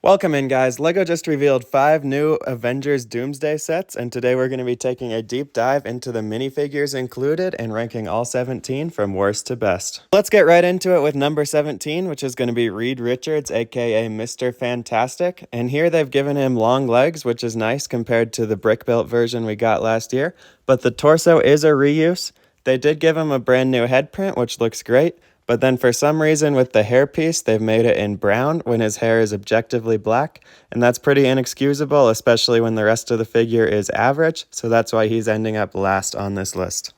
Welcome in, guys. LEGO just revealed 5 new Avengers Doomsday sets, and today we're going to be taking a deep dive into the minifigures included and ranking all 17 from worst to best. Let's get right into it with number 17, which is going to be Reed Richards, aka Mr. Fantastic. And here they've given him long legs, which is nice compared to the brick-built version we got last year, but the torso is a reuse. They did give him a brand new head print, which looks great. But then for some reason with the hairpiece, they've made it in brown when his hair is objectively black, and that's pretty inexcusable, especially when the rest of the figure is average, so that's why he's ending up last on this list.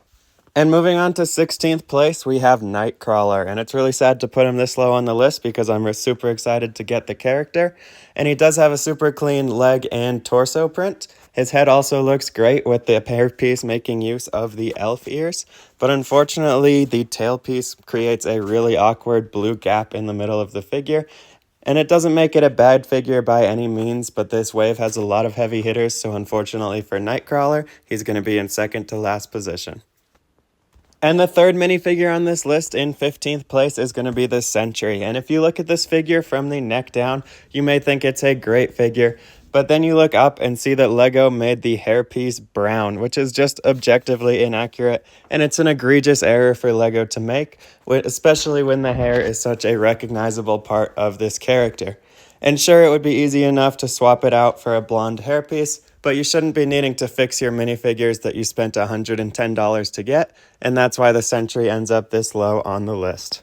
And moving on to 16th place, we have Nightcrawler, and it's really sad to put him this low on the list because I'm super excited to get the character, and he does have a super clean leg and torso print. His head also looks great with the hairpiece making use of the elf ears, but unfortunately the tailpiece creates a really awkward blue gap in the middle of the figure, and it doesn't make it a bad figure by any means, but this wave has a lot of heavy hitters, so unfortunately for Nightcrawler, he's going to be in second to last position. And the third minifigure on this list in 15th place is going to be the Sentry. And if you look at this figure from the neck down, you may think it's a great figure, but then you look up and see that LEGO made the hairpiece brown, which is just objectively inaccurate, and it's an egregious error for LEGO to make, especially when the hair is such a recognizable part of this character. And sure, it would be easy enough to swap it out for a blonde hairpiece, but you shouldn't be needing to fix your minifigures that you spent $110 to get, and that's why the Sentry ends up this low on the list.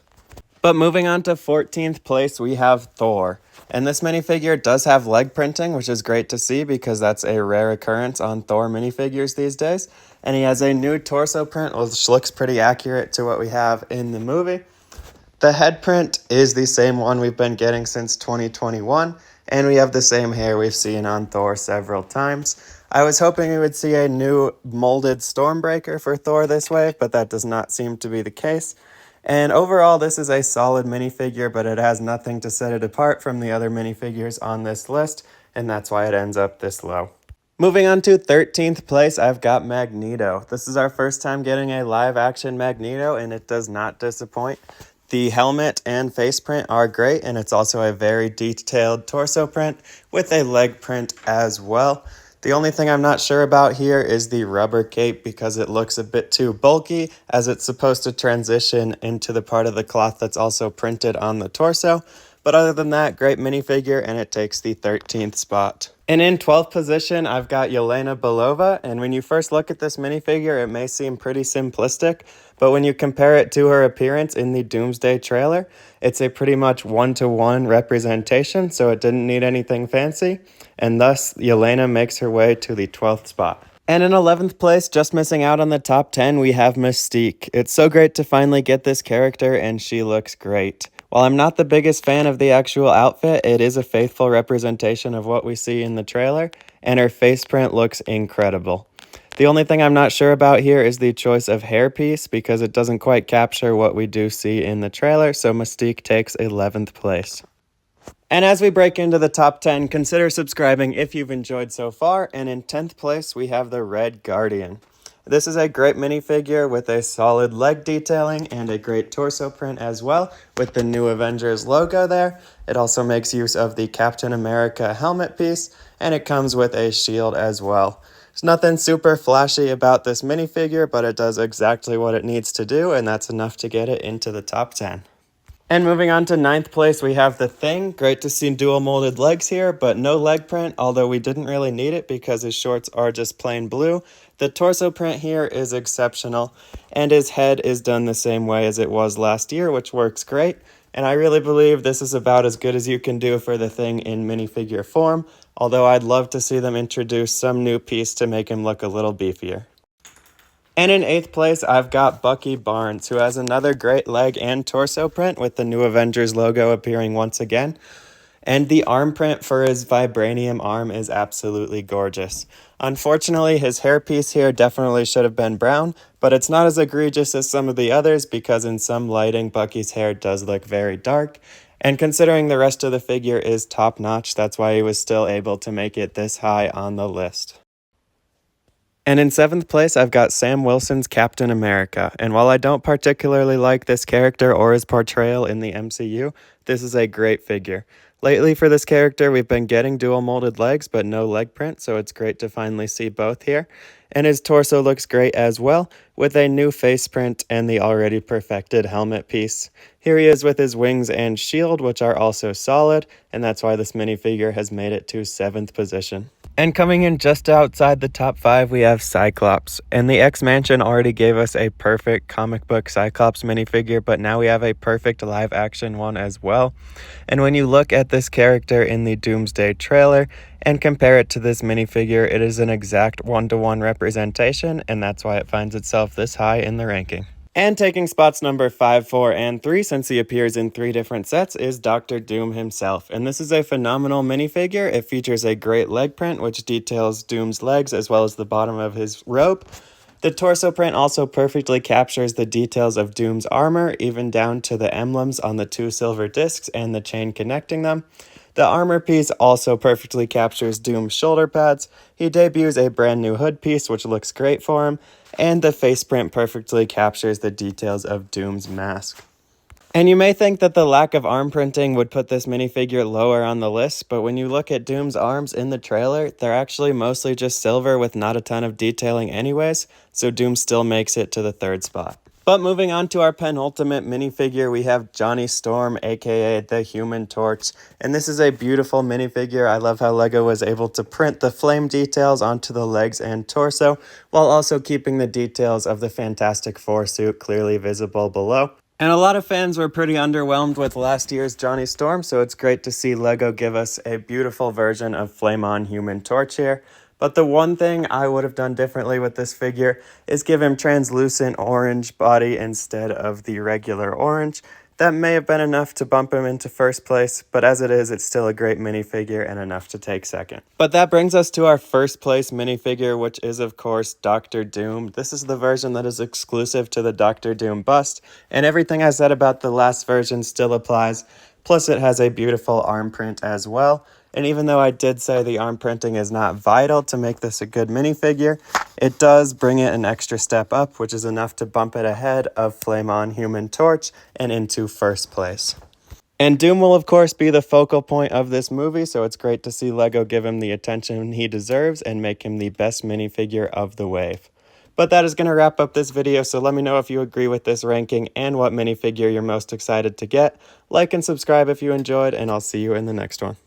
But moving on to 14th place, we have Thor. And this minifigure does have leg printing, which is great to see because that's a rare occurrence on Thor minifigures these days. And he has a new torso print, which looks pretty accurate to what we have in the movie. The head print is the same one we've been getting since 2021, and we have the same hair we've seen on Thor several times. I was hoping we would see a new molded Stormbreaker for Thor this way, but that does not seem to be the case. And overall, this is a solid minifigure, but it has nothing to set it apart from the other minifigures on this list, and that's why it ends up this low. Moving on to 13th place, I've got Magneto. This is our first time getting a live-action Magneto, and it does not disappoint. The helmet and face print are great, and it's also a very detailed torso print with a leg print as well. The only thing I'm not sure about here is the rubber cape because it looks a bit too bulky as it's supposed to transition into the part of the cloth that's also printed on the torso. But other than that, great minifigure, and it takes the 13th spot. And in 12th position, I've got Yelena Belova, and when you first look at this minifigure, it may seem pretty simplistic, but when you compare it to her appearance in the Doomsday trailer, it's a pretty much one-to-one representation, so it didn't need anything fancy, and thus Yelena makes her way to the 12th spot. And in 11th place, just missing out on the top 10, we have Mystique. It's so great to finally get this character, and she looks great. While I'm not the biggest fan of the actual outfit, it is a faithful representation of what we see in the trailer, and her face print looks incredible. The only thing I'm not sure about here is the choice of hairpiece because it doesn't quite capture what we do see in the trailer, so Mystique takes 11th place. And as we break into the top 10, consider subscribing if you've enjoyed so far, and in 10th place we have the Red Guardian. This is a great minifigure with a solid leg detailing and a great torso print as well with the new Avengers logo there. It also makes use of the Captain America helmet piece, and it comes with a shield as well. There's nothing super flashy about this minifigure, but it does exactly what it needs to do, and that's enough to get it into the top 10. And moving on to 9th place, we have The Thing. Great to see dual molded legs here, but no leg print, although we didn't really need it because his shorts are just plain blue. The torso print here is exceptional, and his head is done the same way as it was last year, which works great. And I really believe this is about as good as you can do for The Thing in minifigure form, although I'd love to see them introduce some new piece to make him look a little beefier. And in 8th place, I've got Bucky Barnes, who has another great leg and torso print with the new Avengers logo appearing once again. And the arm print for his vibranium arm is absolutely gorgeous. Unfortunately, his hairpiece here definitely should have been brown, but it's not as egregious as some of the others because in some lighting, Bucky's hair does look very dark. And considering the rest of the figure is top-notch, that's why he was still able to make it this high on the list. And in 7th place, I've got Sam Wilson's Captain America. And while I don't particularly like this character or his portrayal in the MCU, this is a great figure. Lately for this character, we've been getting dual molded legs, but no leg print, so it's great to finally see both here. And his torso looks great as well, with a new face print and the already perfected helmet piece. Here he is with his wings and shield, which are also solid, and that's why this minifigure has made it to 7th position. And coming in just outside the top 5, we have Cyclops. And the X-Mansion already gave us a perfect comic book Cyclops minifigure, but now we have a perfect live-action one as well. And when you look at this character in the Doomsday trailer and compare it to this minifigure, it is an exact one-to-one representation, and that's why it finds itself this high in the ranking. And taking spots number 5, 4, and 3, since he appears in 3 different sets, is Dr. Doom himself. And this is a phenomenal minifigure. It features a great leg print, which details Doom's legs as well as the bottom of his robe. The torso print also perfectly captures the details of Doom's armor, even down to the emblems on the 2 silver discs and the chain connecting them. The armor piece also perfectly captures Doom's shoulder pads. He debuts a brand new hood piece, which looks great for him, and the face print perfectly captures the details of Doom's mask. And you may think that the lack of arm printing would put this minifigure lower on the list, but when you look at Doom's arms in the trailer, they're actually mostly just silver with not a ton of detailing anyways, so Doom still makes it to the 3rd spot. But moving on to our penultimate minifigure, we have Johnny Storm, aka the Human Torch. And this is a beautiful minifigure. I love how LEGO was able to print the flame details onto the legs and torso, while also keeping the details of the Fantastic Four suit clearly visible below. And a lot of fans were pretty underwhelmed with last year's Johnny Storm, so it's great to see LEGO give us a beautiful version of Flame On Human Torch here. But the one thing I would have done differently with this figure is give him translucent orange body instead of the regular orange. That may have been enough to bump him into 1st place, but as it is, it's still a great minifigure and enough to take 2nd. But that brings us to our 1st place minifigure, which is of course Dr. Doom. This is the version that is exclusive to the Dr. Doom bust, and everything I said about the last version still applies, plus it has a beautiful arm print as well. And even though I did say the arm printing is not vital to make this a good minifigure, it does bring it an extra step up, which is enough to bump it ahead of Flame On Human Torch and into 1st place. And Doom will of course be the focal point of this movie, so it's great to see LEGO give him the attention he deserves and make him the best minifigure of the wave. But that is going to wrap up this video, so let me know if you agree with this ranking and what minifigure you're most excited to get. Like and subscribe if you enjoyed, and I'll see you in the next one.